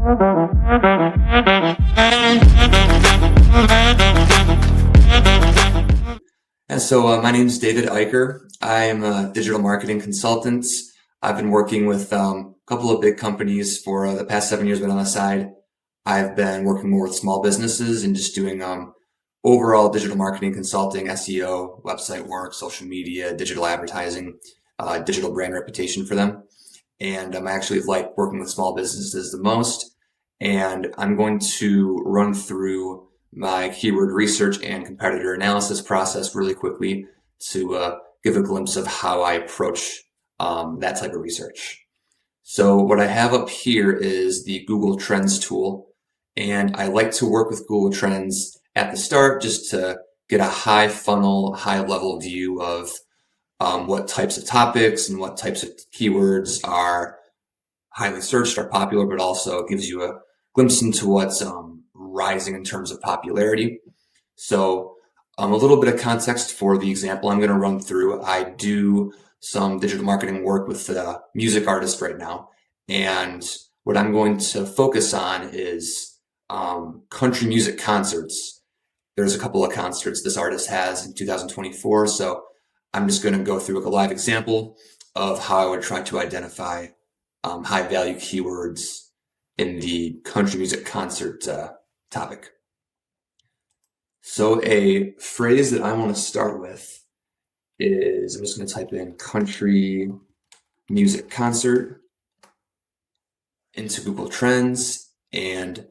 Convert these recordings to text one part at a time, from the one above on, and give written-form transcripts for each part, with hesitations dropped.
And so my name is David Eicher. I am a digital marketing consultant. I've been working with a couple of big companies for the past 7 years, but on the side, I've been working more with small businesses and just doing overall digital marketing consulting, SEO, website work, social media, digital advertising, digital brand reputation for them. And I actually like working with small businesses the most. And I'm going to run through my keyword research and competitor analysis process really quickly to give a glimpse of how I approach that type of research. So what I have up here is the Google Trends tool, and I like to work with Google Trends at the start just to get a high funnel, high level view of what types of topics and what types of keywords are highly searched, are popular, but also gives you a glimpse into what's rising in terms of popularity. So a little bit of context for the example I'm going to run through. I do some digital marketing work with a music artist right now, and what I'm going to focus on is country music concerts. There's a couple of concerts this artist has in 2024, so I'm just going to go through a live example of how I would try to identify high value keywords in the country music concert topic. So a phrase that I want to start with is, I'm just going to type in country music concert into Google Trends, and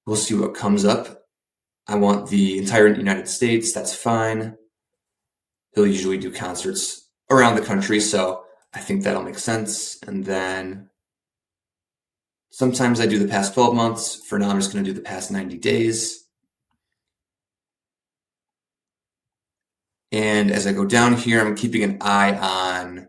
we'll see what comes up. I want the entire United States, that's fine. He'll usually do concerts around the country, so I think that'll make sense. And then sometimes I do the past 12 months. For now, I'm just going to do the past 90 days. And as I go down here, I'm keeping an eye on,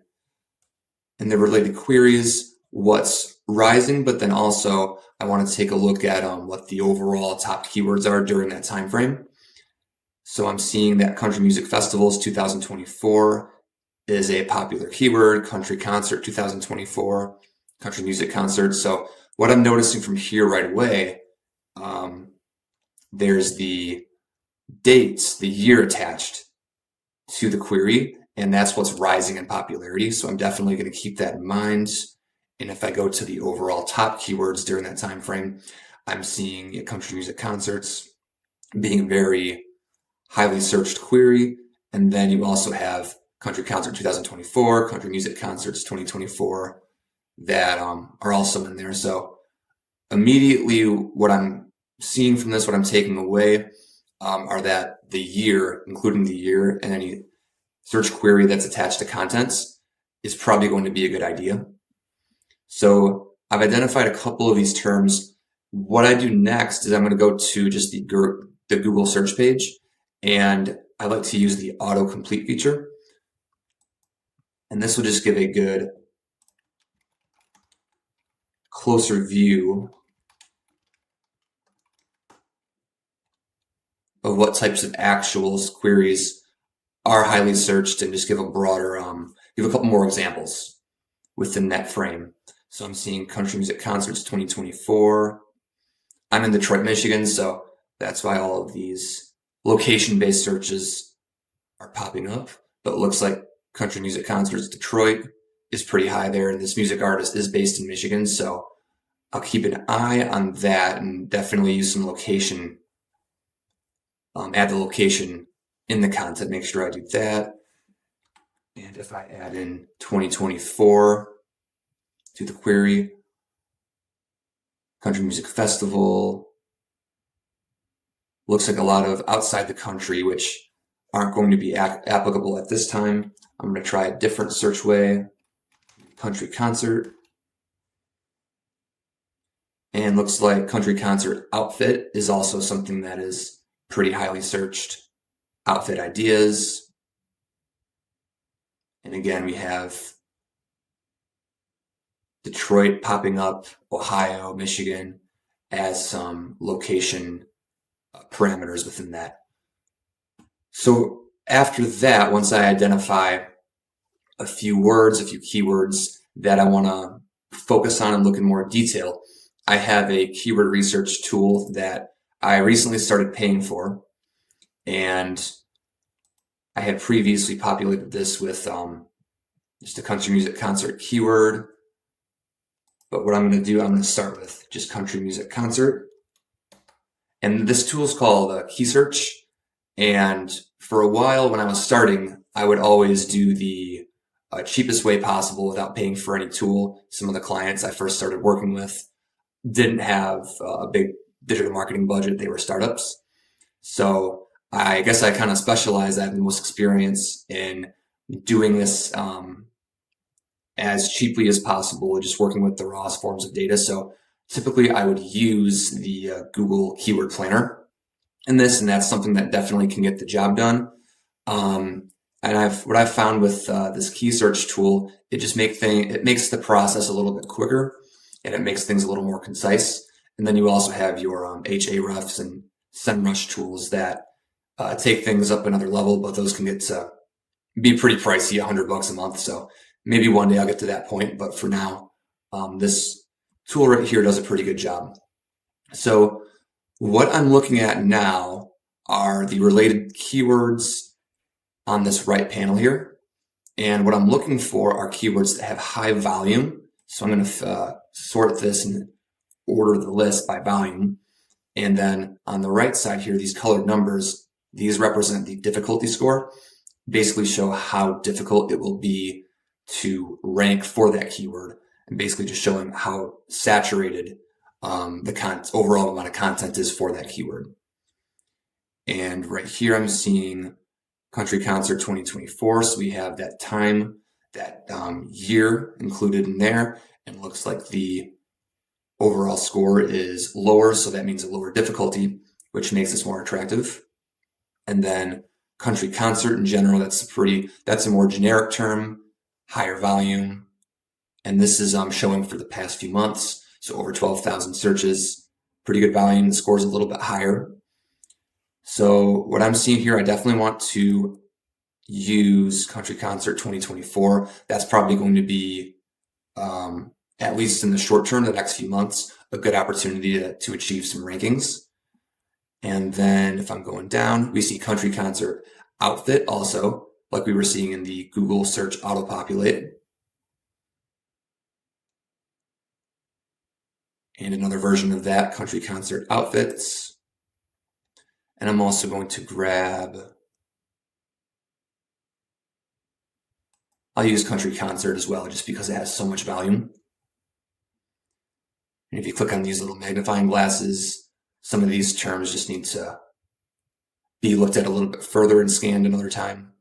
in the related queries, what's rising, but then also I want to take a look at what the overall top keywords are during that time frame. So I'm seeing that country music festivals 2024 is a popular keyword, country concert 2024, country music concert. So what I'm noticing from here right away, there's the dates, the year attached to the query, and that's what's rising in popularity. So I'm definitely going to keep that in mind. And if I go to the overall top keywords during that time frame, I'm seeing country music concerts being a very highly searched query. And then you also have country concert 2024, country music concerts 2024 that are also in there. So immediately what I'm seeing from this, what I'm taking away are that the year, including the year and any search query that's attached to contents, is probably going to be a good idea. So I've identified a couple of these terms. What I do next is I'm going to go to just the Google search page, and I like to use the autocomplete feature. And this will just give a good closer view of what types of actuals queries are highly searched, and just give a broader, give a couple more examples within that frame. So I'm seeing country music concerts 2024. I'm in Detroit, Michigan, so that's why all of these location-based searches are popping up. But it looks like country music concerts Detroit is pretty high there, and this music artist is based in Michigan, so I'll keep an eye on that and definitely use some location, add the location in the content, make sure I do that. And if I add in 2024 to the query, country music festival, looks like a lot of outside the country, which aren't going to be applicable at this time. I'm going to try a different search way, country concert. And looks like country concert outfit is also something that is pretty highly searched. Outfit ideas. And again, we have Detroit popping up, Ohio, Michigan as some location parameters within that. So after that, once I identify a few words, a few keywords that I want to focus on and look in more detail, I have a keyword research tool that I recently started paying for, and I had previously populated this with just a country music concert keyword. But what I'm going to do, I'm going to start with just country music concert. And this tool is called Key Search. And for a while when I was starting, I would always do the cheapest way possible without paying for any tool. Some of the clients I first started working with didn't have a big digital marketing budget. They were startups. So I guess I kind of specialize. I have the most experience in doing this as cheaply as possible, just working with the rawest forms of data. So typically I would use the Google Keyword Planner in this, and that's something that definitely can get the job done. And what I've found with this key search tool, it makes the process a little bit quicker, and it makes things a little more concise. And then you also have your Ahrefs and SEMrush tools that take things up another level, but those can get to be pretty pricey, $100 a month. So maybe one day I'll get to that point, but for now, this tool right here does a pretty good job. So what I'm looking at now are the related keywords on this right panel here. And what I'm looking for are keywords that have high volume. So I'm going to sort this and order the list by volume. And then on the right side here, these colored numbers, these represent the difficulty score, basically show how difficult it will be to rank for that keyword, and basically just showing how saturated the overall amount of content is for that keyword. And right here, I'm seeing Country Concert 2024. So we have that time, that year included in there. And it looks like the overall score is lower. So that means a lower difficulty, which makes this more attractive. And then country concert in general, that's a more generic term, higher volume. And this is showing for the past few months. So over 12,000 searches, pretty good volume. The score is a little bit higher. So what I'm seeing here, I definitely want to use Country Concert 2024. That's probably going to be, at least in the short term, the next few months, a good opportunity to achieve some rankings. And then if I'm going down, we see Country Concert Outfit also, like we were seeing in the Google search auto-populate. And another version of that, Country Concert Outfits. And I'm also going to I'll use Country Concert as well, just because it has so much volume. And if you click on these little magnifying glasses, some of these terms just need to be looked at a little bit further and scanned another time.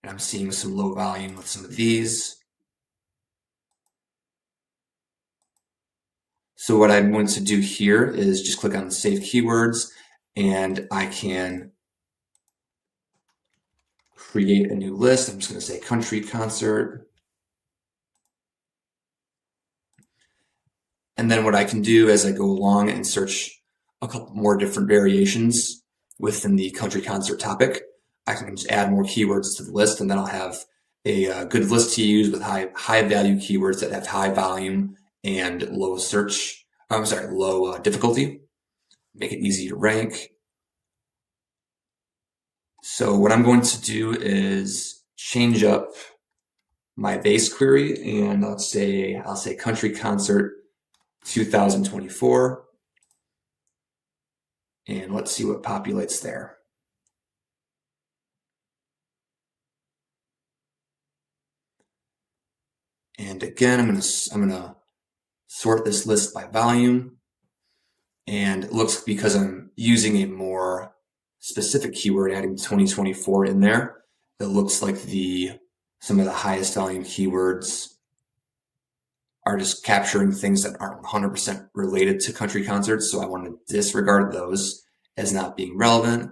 And I'm seeing some low volume with some of these. So what I'm going to do here is just click on the Save Keywords, and I can create a new list. I'm just going to say Country Concert. And then what I can do as I go along and search a couple more different variations within the country concert topic, I can just add more keywords to the list, and then I'll have a good list to use with high value keywords that have high volume and low difficulty. Make it easy to rank. So what I'm going to do is change up my base query, and I'll say Country Concert 2024. And let's see what populates there. And again, I'm gonna sort this list by volume. And it looks, because I'm using a more specific keyword, adding 2024 in there, it looks like some of the highest volume keywords are just capturing things that aren't 100% related to country concerts. So I want to disregard those as not being relevant.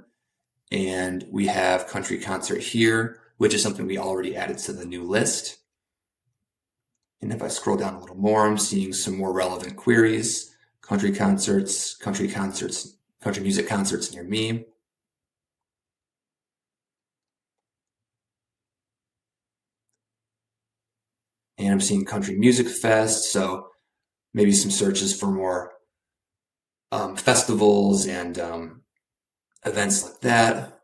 And we have country concert here, which is something we already added to the new list. And if I scroll down a little more, I'm seeing some more relevant queries: country concerts, country music concerts near me. And I'm seeing Country Music Fest. So maybe some searches for more festivals and events like that.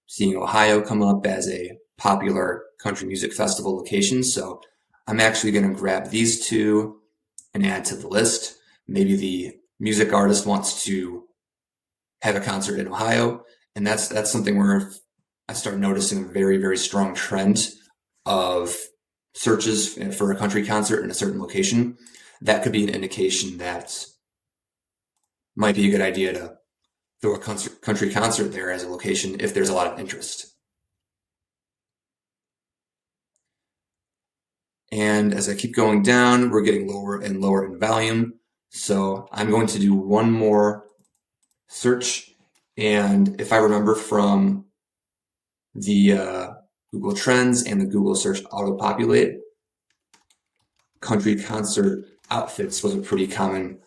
Seeing Ohio come up as a popular country music festival location. So I'm actually going to grab these two and add to the list. Maybe the music artist wants to have a concert in Ohio, and that's something where I start noticing a very, very strong trend of searches for a country concert in a certain location. That could be an indication that might be a good idea to throw a country concert there as a location if there's a lot of interest. And as I keep going down, we're getting lower and lower in volume. So I'm going to do one more search. And if I remember from the Google Trends and the Google Search auto-populate, country concert outfits was a pretty common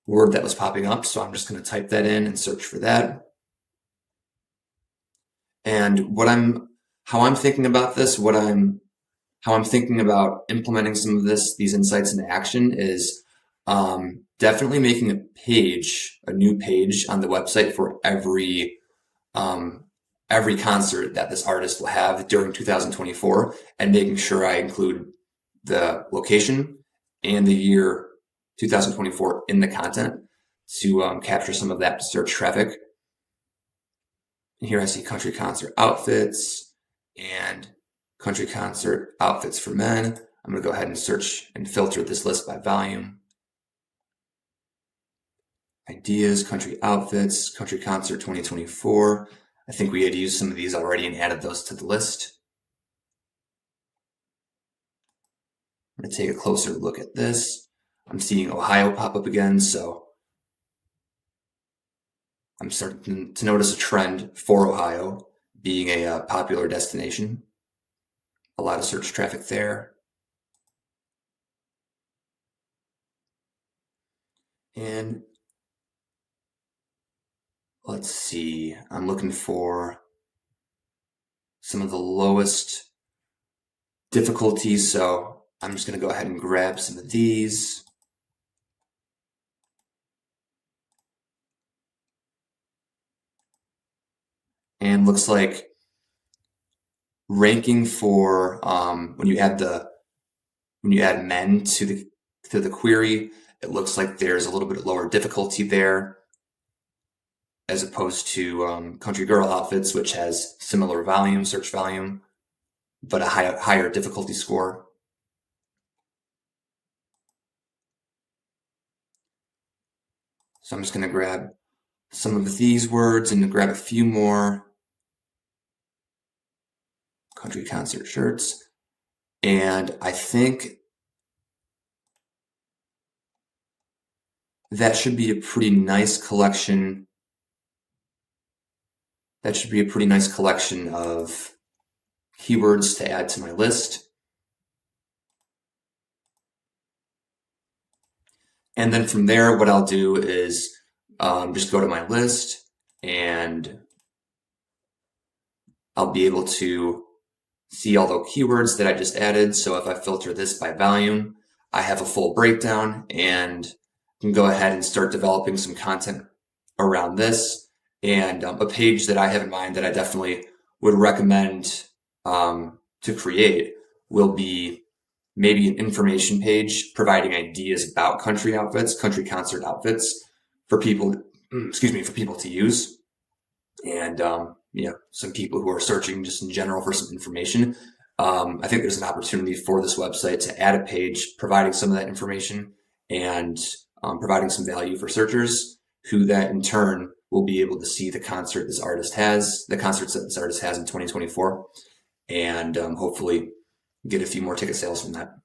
word that was popping up. So I'm just going to type that in and search for that. And how I'm thinking about this, how I'm thinking about implementing some of these insights into action is definitely making a new page on the website for every concert that this artist will have during 2024, and making sure I include the location and the year 2024 in the content to capture some of that search traffic. And here I see country concert outfits and country concert outfits for men. I'm going to go ahead and search and filter this list by volume. Ideas, country outfits, country concert 2024. I think we had used some of these already and added those to the list. I'm going to take a closer look at this. I'm seeing Ohio pop up again, so I'm starting to notice a trend for Ohio being a popular destination. A lot of search traffic there. And let's see, I'm looking for some of the lowest difficulties, so I'm just going to go ahead and grab some of these. And looks like ranking for when you add men to the query, it looks like there's a little bit lower difficulty there, as opposed to country girl outfits, which has similar search volume, but a higher difficulty score. So I'm just going to grab some of these words and grab a few more. Country concert shirts. And I think that should be a pretty nice collection. That should be a pretty nice collection of keywords to add to my list. And then from there, what I'll do is just go to my list, and I'll be able to see all the keywords that I just added. So if I filter this by volume, I have a full breakdown and can go ahead and start developing some content around this. And a page that I have in mind that I definitely would recommend to create will be maybe an information page providing ideas about country concert outfits for people, for people to use. And, some people who are searching just in general for some information. I think there's an opportunity for this website to add a page providing some of that information and providing some value for searchers, who that in turn will be able to see the concerts that this artist has in 2024, and hopefully get a few more ticket sales from that.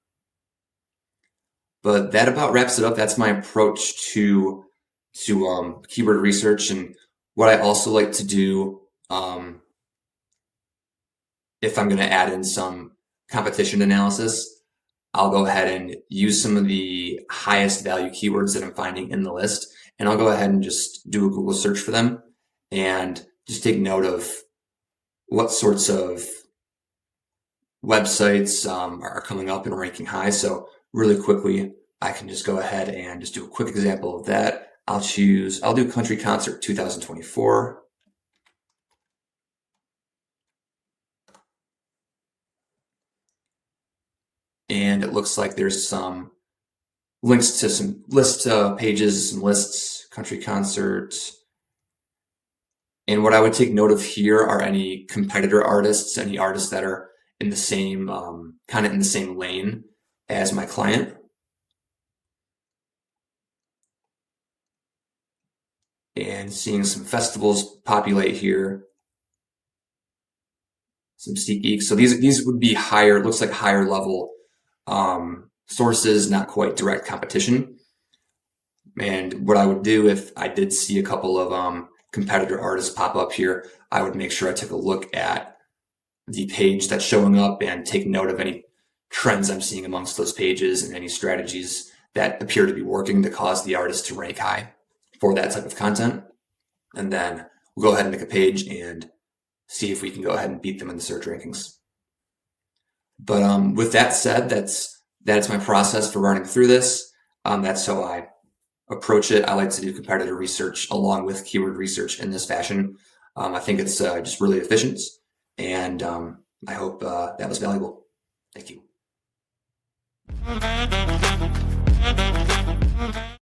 But that about wraps it up. That's my approach to keyword research. And what I also like to do, if I'm going to add in some competition analysis, I'll go ahead and use some of the highest value keywords that I'm finding in the list, and I'll go ahead and just do a Google search for them and just take note of what sorts of websites are coming up and ranking high. So really quickly, I can just go ahead and just do a quick example of that. I'll do Country Concert 2024. And it looks like there's some links to some list pages, some lists, country concerts. And what I would take note of here are any competitor artists, any artists that are in the same, kind of in the same lane as my client. And seeing some festivals populate here, some SeatGeek. So these would be higher, looks like higher level sources, not quite direct competition. And what I would do if I did see a couple of competitor artists pop up here, I would make sure I took a look at the page that's showing up and take note of any trends I'm seeing amongst those pages and any strategies that appear to be working to cause the artist to rank high for that type of content. And then we'll go ahead and make a page and see if we can go ahead and beat them in the search rankings. But with that said, that's my process for running through this. That's how I approach it. I like to do competitor research along with keyword research in this fashion. I think it's just really efficient, and I hope that was valuable. Thank you.